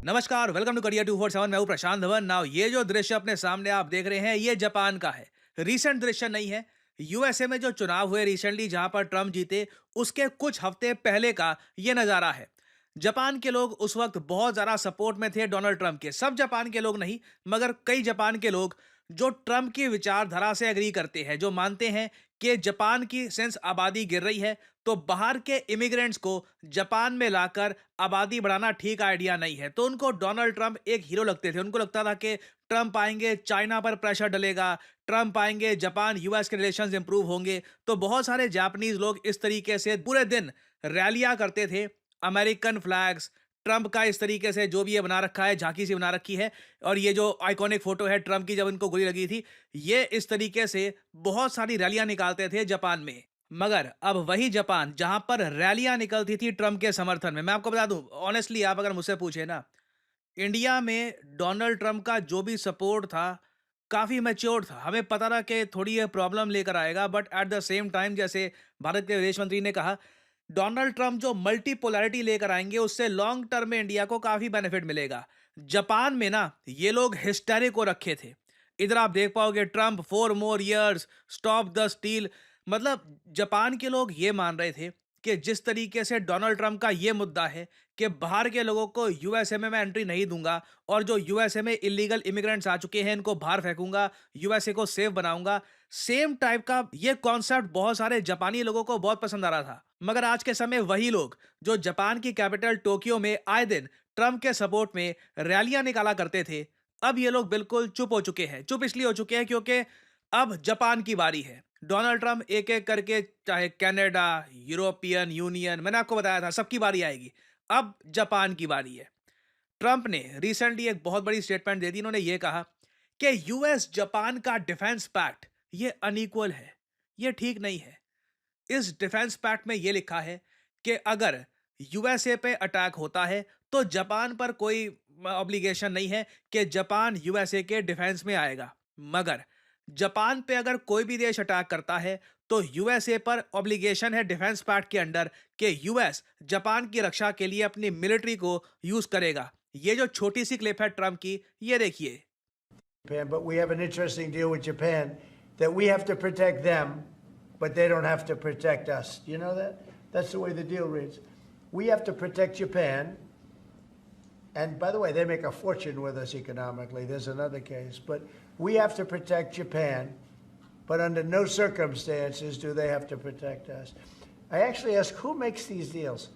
नमस्कार, welcome to career 247। मैं हूं प्रशांत धवन। नाउ ये जो दृश्य अपने सामने आप देख रहे हैं, ये जापान का है। रीसेंट दृश्य नहीं है। यूएसए में जो चुनाव हुए रिसेंटली, जहां पर ट्रम्प जीते, उसके कुछ हफ्ते पहले का ये नजारा है। जापान के लोग उस वक्त बहुत ज्यादा सपोर्ट में थे डोनाल्ड ट्रम्प के। सब जापान के लोग नहीं, मगर कई जापान के लोग जो ट्रम्प की विचारधारा से एग्री करते हैं, जो मानते हैं कि जापान की सिंस आबादी गिर रही है, तो बाहर के इमिग्रेंट्स को जापान में लाकर आबादी बढ़ाना ठीक आइडिया नहीं है। तो उनको डोनाल्ड ट्रंप एक हीरो लगते थे। उनको लगता था कि ट्रंप आएंगे, चाइना पर प्रेशर डलेगा, ट्रंप आएंगे, जापान यूएस के रिलेशंस इंप्रूव होंगे। तो बहुत सारे जापानीज लोग इस तरीके से पूरे दिन रैलियां करते थे। अमेरिकन फ्लैग्स, ट्रंप का इस तरीके से जो भी ये बना रखा है, झांकी सी बना रखी है। और ये जो आइकॉनिक फोटो है ट्रंप की, जब इनको गोली लगी थी, ये इस तरीके से बहुत सारी रैलियां निकालते थे जापान में। मगर अब वही जापान जहां पर रैलियां निकलती थी ट्रम्प के समर्थन में, मैं आपको बता दूं, ऑनेस्टली आप अगर मुझसे पूछे ना, इंडिया में डोनाल्ड ट्रम्प का जो भी सपोर्ट था, काफी मैच्योर था। हमें पता था कि थोड़ी ये प्रॉब्लम लेकर आएगा, but at the same time, जैसे भारत के विदेश मंत्री ने कहा, डोनाल्ड ट्रम्प जो मल्टीपोलैरिटी लेकर आएंगे, उससे लॉन्ग टर्म में इंडिया को काफी बेनिफिट मिलेगा। जापान में ना ये लोग हिस्टेरिक को रखे थे। इधर आप देख पाओगे, Trump 4 more years, stop the steel. मतलब जापान के लोग ये मान रहे थे कि जिस तरीके से डोनाल्ड ट्रम्प का ये मुद्दा है कि बाहर के लोगों को यूएसए में मैं एंट्री नहीं दूंगा, और जो यूएसए में इलीगल इमिग्रेंट्स आ चुके हैं इनको बाहर फेंकूंगा, यूएसए को सेफ बनाऊंगा। सेम टाइप का ये कॉन्सेप्ट बहुत सारे जापानी लोगों को बहुत पसंद आ रहा था। मगर आज के समय वही लोग जो जापान की कैपिटल टोक्यो में आए दिन ट्रम्प के सपोर्ट में रैलियां निकाला करते थे, अब ये लोग बिल्कुल चुप हो चुके हैं। चुप इसलिए हो चुके हैं क्योंकि अब जापान की बारी है। डोनाल्ड ट्रंप एक एक करके, चाहे कनाडा, यूरोपियन यूनियन, मैंने आपको बताया था सबकी बारी आएगी। अब जापान की बारी है। ट्रंप ने रिसेंटली एक बहुत बड़ी स्टेटमेंट दे दी। इन्होंने ये कहा कि यूएस जापान का डिफेंस पैक्ट ये अनइक्वल है, ये ठीक नहीं है। इस डिफेंस पैक्ट में ये लिखा है कि अगर यूएसए पे अटैक होता है तो जापान पर कोई ऑब्लिगेशन नहीं है कि जापान यूएसए के डिफेंस में आएगा। मगर जापान पे अगर कोई भी देश अटैक करता है तो यूएसए पर ऑब्लिगेशन है डिफेंस पैक्ट के अंडर कि यूएस जापान की रक्षा के लिए अपनी मिलिट्री को यूज करेगा। ये जो छोटी सी क्लिप है ट्रम्प की, ये देखिए। Japan, but we have an interesting deal with Japan that we have to protect them, but they don't have to protect us. Do you know that? That's the way the deal reads. We have to protect Japan, and by the way, they make a fortune with us economically. There's another case, but we have to protect Japan, but under no circumstances do they have to protect us. I actually ask, who makes these deals?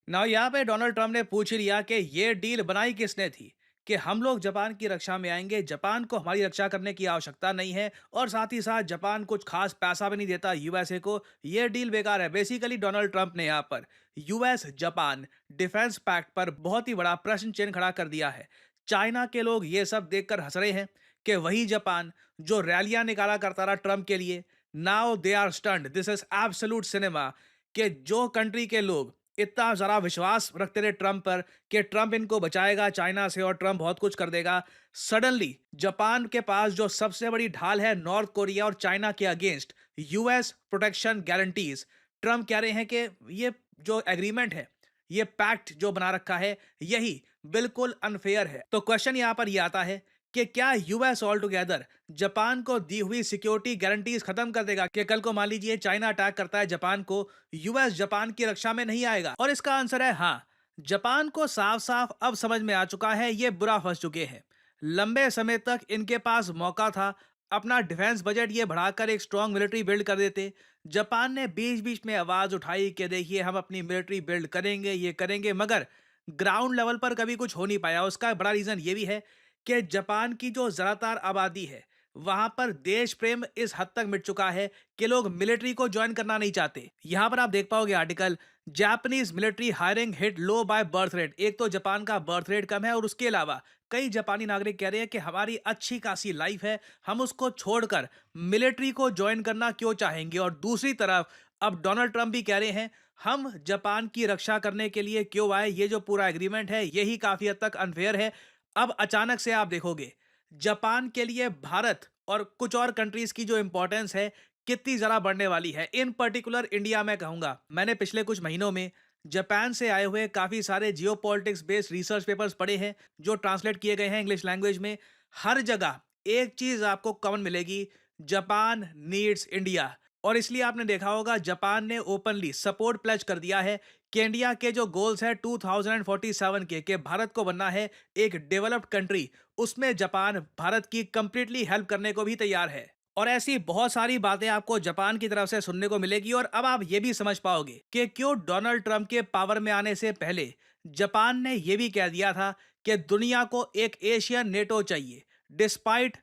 ना यहाँ पे Donald Trump ने पूछ ही लिया कि ये deal बनाई किसने थी कि हम लोग जापान की रक्षा में आएंगे, जापान को हमारी रक्षा करने की आवश्यकता नहीं है, और साथ ही साथ जापान कुछ खास पैसा भी नहीं देता यूएसए को। ये डील बेकार है। बेसिकली डोनाल्ड ट्रम्प ने यहाँ पर यूएस जापान डिफेंस पैक्ट पर बहुत ही बड़ा प्रश्न चिन्ह खड़ा कर दिया है। चाइना के लोग ये सब देखकर हंस रहे हैं कि वही जापान जो रैलियां निकाला करता रहा ट्रम्प के लिए, now they are stunt. This is absolute cinema. कि जो कंट्री के लोग इतना ज़रा विश्वास रखते रहे ट्रंप पर कि ट्रंप इनको बचाएगा चाइना से और ट्रंप बहुत कुछ कर देगा, सडनली जापान के पास जो सबसे बड़ी ढाल है नॉर्थ कोरिया और चाइना के against, US protection guarantees, Trump कह रहे हैं कि ये जो एग्रीमेंट है, ये पैक्ट जो बना रखा है, यही बिल्कुल अनफेयर है। तो क्वेश्चन यहां पर यह आता है कि क्या यूएस ऑल टुगेदर जापान को दी हुई सिक्योरिटी गारंटीज खत्म कर देगा कि कल को मान लीजिए चाइना अटैक करता है जापान को, यूएस जापान की रक्षा में नहीं आएगा? और इसका आंसर है हाँ। जापान को साफ साफ अब समझ में आ चुका है ये बुरा फंस चुके हैं। लंबे समय तक इनके पास मौका था अपना डिफेंस बजट ये बढ़ाकर एक स्ट्रॉन्ग मिलिट्री बिल्ड कर देते। जापान ने बीच बीच में आवाज उठाई कि देखिए हम अपनी मिलिट्री बिल्ड करेंगे, ये करेंगे, मगर ग्राउंड लेवल पर कभी कुछ हो नहीं पाया। उसका बड़ा रीजन ये भी है कि जापान की जो ज़्यादातर आबादी है, वहां पर देश प्रेम इस हद तक मिट चुका है कि लोग मिलिट्री को ज्वाइन करना नहीं चाहते। यहां पर आप देख पाओगे article, Japanese military hiring hit low by birth rate. एक तो जापान का बर्थ रेट कम है, और उसके अलावा कई जापानी नागरिक कह रहे हैं कि हमारी अच्छी खासी लाइफ है, हम उसको छोड़कर मिलिट्री को ज्वाइन करना क्यों चाहेंगे। और दूसरी तरफ अब डोनाल्ड ट्रंप भी कह रहे हैं हम जापान की रक्षा करने के लिए क्यों आए, ये जो पूरा एग्रीमेंट है यही काफी हद तक अनफेयर है। अब अचानक से आप देखोगे जापान के लिए भारत और कुछ और कंट्रीज की जो इंपॉर्टेंस है कितनी जरा बढ़ने वाली है। इन पर्टिकुलर इंडिया में कहूंगा, मैंने पिछले कुछ महीनों में जापान से आए हुए काफ़ी सारे जियोपॉलिटिक्स बेस्ड रिसर्च पेपर्स पढ़े हैं जो ट्रांसलेट किए गए हैं इंग्लिश लैंग्वेज में। हर जगह एक चीज़ आपको कॉमन मिलेगी, जापान नीड्स इंडिया। और इसलिए आपने देखा होगा जापान ने ओपनली सपोर्ट प्लेज कर दिया है कि इंडिया के जो गोल्स है 2047 के कि भारत को बनना है एक डेवलप्ड कंट्री, उसमें जापान भारत की कंप्लीटली हेल्प करने को भी तैयार है। और ऐसी बहुत सारी बातें आपको जापान की तरफ से सुनने को मिलेगी और अब आप ये भी समझ पाओगे कि क्यों डोनाल्ड ट्रंप के पावर में आने से पहले जापान ने यह भी कह दिया था कि दुनिया को एक एशियन नेटो चाहिए। डिस्पाइट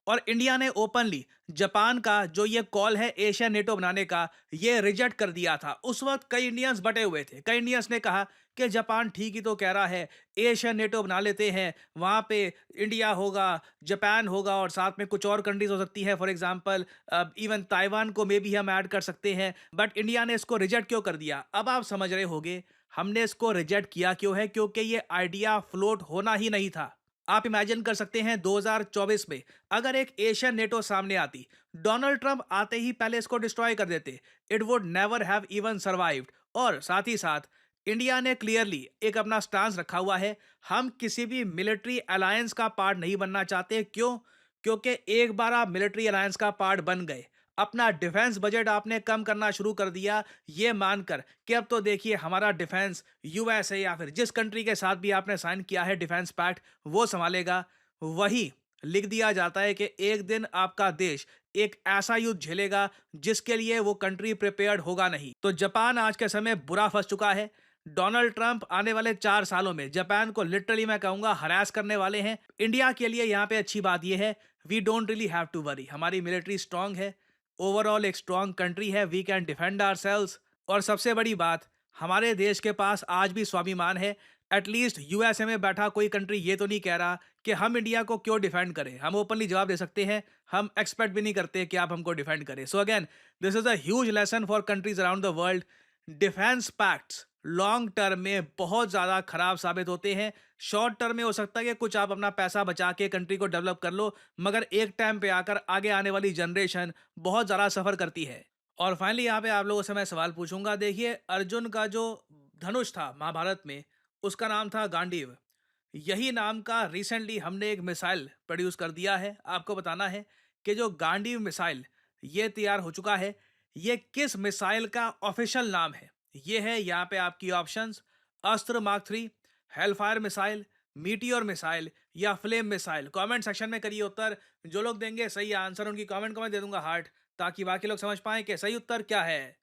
और इंडिया ने ओपनली जापान का जो ये कॉल है एशिया नेटो बनाने का, ये रिजेक्ट कर दिया था। उस वक्त कई इंडियंस बटे हुए थे। कई इंडियंस ने कहा कि जापान ठीक ही तो कह रहा है, एशिया नेटो बना लेते हैं, वहां पे इंडिया होगा, जापान होगा और साथ में कुछ और कंट्रीज हो सकती है, फॉर एग्जांपल इवन ताइवान को मे भी हम ऐड कर सकते हैं। बट इंडिया ने इसको रिजेक्ट क्यों कर दिया? अब आप समझ रहे होगे हमने इसको रिजेक्ट किया क्यों है, क्योंकि ये आइडिया फ्लोट होना ही नहीं था। आप इमेजिन कर सकते हैं 2024 में अगर एक एशियन नेटो सामने आती, डोनाल्ड ट्रंप आते ही पहले इसको डिस्ट्रॉय कर देते, it would never have even survived. और साथ ही साथ इंडिया ने क्लियरली एक अपना स्टांस रखा हुआ है, हम किसी भी मिलिट्री अलायंस का पार्ट नहीं बनना चाहते। क्यों? क्योंकि एक बार आप मिलिट्री अलायंस का पार्ट बन गए, अपना डिफेंस बजट आपने कम करना शुरू कर दिया, ये मानकर कि अब तो देखिए हमारा डिफेंस यूएसए या फिर जिस कंट्री के साथ भी आपने साइन किया है डिफेंस पैक्ट, वो संभालेगा। वही लिख दिया जाता है कि एक दिन आपका देश एक ऐसा युद्ध झेलेगा जिसके लिए वो कंट्री प्रिपेयर्ड होगा नहीं। तो जापान आज के समय बुरा फंस चुका है। डोनाल्ड ट्रंप आने वाले 4 सालों में जापान को लिटरली मैं कहूंगा हरास करने वाले हैं। इंडिया के लिए यहाँ पे अच्छी बात यह है, we don't really have to worry, हमारी मिलिट्री स्ट्रांग है, ओवरऑल एक स्ट्रांग कंट्री है, वी कैन डिफेंड आवरसेल्व्स। और सबसे बड़ी बात, हमारे देश के पास आज भी स्वाभिमान है। एटलीस्ट यूएसए में बैठा कोई कंट्री ये तो नहीं कह रहा कि हम इंडिया को क्यों डिफेंड करें। हम ओपनली जवाब दे सकते हैं, हम एक्सपेक्ट भी नहीं करते कि आप हमको डिफेंड करें। So again this is a huge lesson for countries around the world. Defence pacts long term में बहुत ज़्यादा खराब साबित होते हैं। शॉर्ट टर्म में हो सकता है कि कुछ आप अपना पैसा बचा के कंट्री को डेवलप कर लो, मगर एक टाइम पे आकर आगे आने वाली जनरेशन बहुत ज़्यादा सफ़र करती है। और फाइनली यहाँ पे आप लोगों से मैं सवाल पूछूंगा, देखिए अर्जुन का जो धनुष था महाभारत में, उसका नाम था गांडीव। यही नाम का रिसेंटली हमने एक मिसाइल प्रोड्यूस कर दिया है। आपको बताना है कि जो गांडीव मिसाइल ये तैयार हो चुका है, ये किस मिसाइल का ऑफिशियल नाम है। ये है यहाँ पे आपकी ऑप्शंस, अस्त्र mark 3, Hellfire missile, meteor missile या फ्लेम मिसाइल। कमेंट सेक्शन में करिए उत्तर। जो लोग देंगे सही आंसर उनकी कमेंट को मैं दे दूंगा हार्ट, ताकि बाकी लोग समझ पाएं कि सही उत्तर क्या है।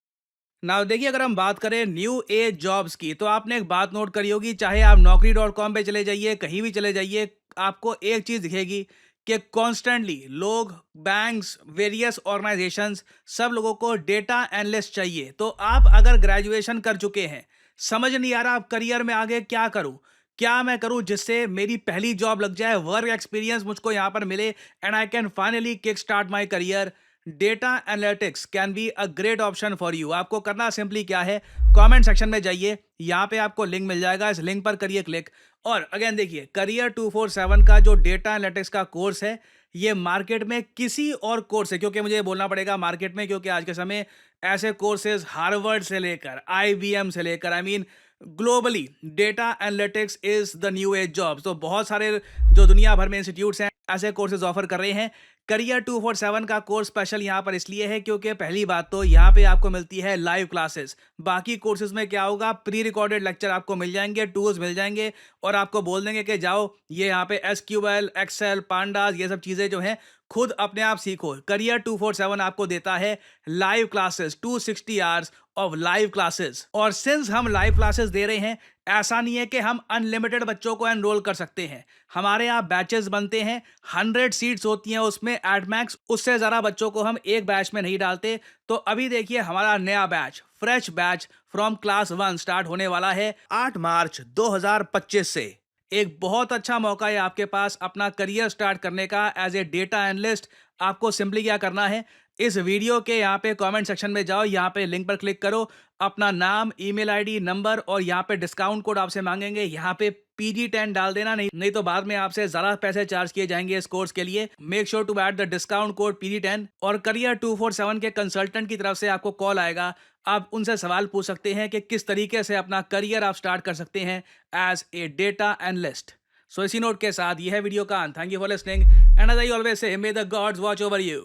नाउ देखिए, अगर हम बात करें न्यू एज जॉब्स की, तो आपने एक बात नोट करी होगी, चाहे आप naukri.com पे चले जाइए, कहीं भी चले जाइए, आपको एक चीज दिखेगी कि कॉन्स्टेंटली लोग, बैंक्स, वेरियस ऑर्गेनाइजेशंस, सब लोगों को डेटा एनालिस्ट चाहिए। तो आप अगर ग्रेजुएशन कर चुके हैं, समझ नहीं आ रहा आप करियर में आगे क्या करूं, क्या मैं करूं जिससे मेरी पहली जॉब लग जाए, वर्क एक्सपीरियंस मुझको यहां पर मिले and I can finally kick start my career, data analytics can be a great option for you. आपको करना सिंपली क्या है, कमेंट सेक्शन में जाइए, यहाँ पे आपको लिंक मिल जाएगा, इस लिंक पर करिए क्लिक। और अगेन देखिए, करियर 247 का जो डेटा एनालिटिक्स का कोर्स है, ये मार्केट में किसी और कोर्स से, क्योंकि मुझे बोलना पड़ेगा मार्केट में, क्योंकि आज के समय ऐसे कोर्सेज हार्वर्ड से लेकर आईबीएम से लेकर, I mean globally data analytics is the new age job. तो बहुत सारे जो दुनिया भर में इंस्टीट्यूट्स हैं ऐसे कोर्सेज ऑफर कर रहे हैं। करियर 247 का कोर्स स्पेशल यहाँ पर इसलिए है क्योंकि पहली बात तो यहाँ पे आपको मिलती है लाइव क्लासेस। बाकी कोर्सेज में क्या होगा, प्री रिकॉर्डेड लेक्चर आपको मिल जाएंगे, टूल्स मिल जाएंगे और आपको बोल देंगे कि जाओ ये यहाँ पे एसक्यूएल, एक्सेल, पांडास, ये सब चीज़ें जो हैं खुद अपने आप सीखो। करियर 247 आपको देता है live classes, 260 hours of live classes. और सिंस हम लाइव क्लासेस दे रहे हैं, ऐसा नहीं है कि हम अनलिमिटेड बच्चों को एनरोल कर सकते हैं। हमारे यहाँ बैचेस बनते हैं, 100 सीट्स होती हैं उसमें एट मैक्स, उससे ज़्यादा बच्चों को हम एक बैच में नहीं डालते। तो अभी देखिए हमारा नया batch, fresh batch from class 1 start होने वाला है 8 मार्च 2025 से। एक बहुत अच्छा मौका है आपके पास अपना करियर स्टार्ट करने का एज ए डेटा एनालिस्ट। आपको सिंपली क्या करना है, इस वीडियो के यहाँ पे कमेंट सेक्शन में जाओ, यहाँ पे लिंक पर क्लिक करो, अपना नाम, ईमेल आईडी, नंबर और यहाँ पे डिस्काउंट कोड आपसे मांगेंगे, यहाँ पे PG10 डाल देना, नहीं तो बाद में आपसे ज़्यादा पैसे चार्ज किए जाएंगे इस कोर्स के लिए। Make sure to add the discount code PG10 और करियर 247 के कंसल्टेंट की तरफ से आपको कॉल आएगा। आप उनसे सवाल पूछ सकते हैं कि किस तरीके से अपना करियर आप स्टार्ट कर सकते हैं as a data analyst. So इसी नोट के साथ यह है वीडियो का अंत। Thank you for listening and as I always say, may the gods watch over you.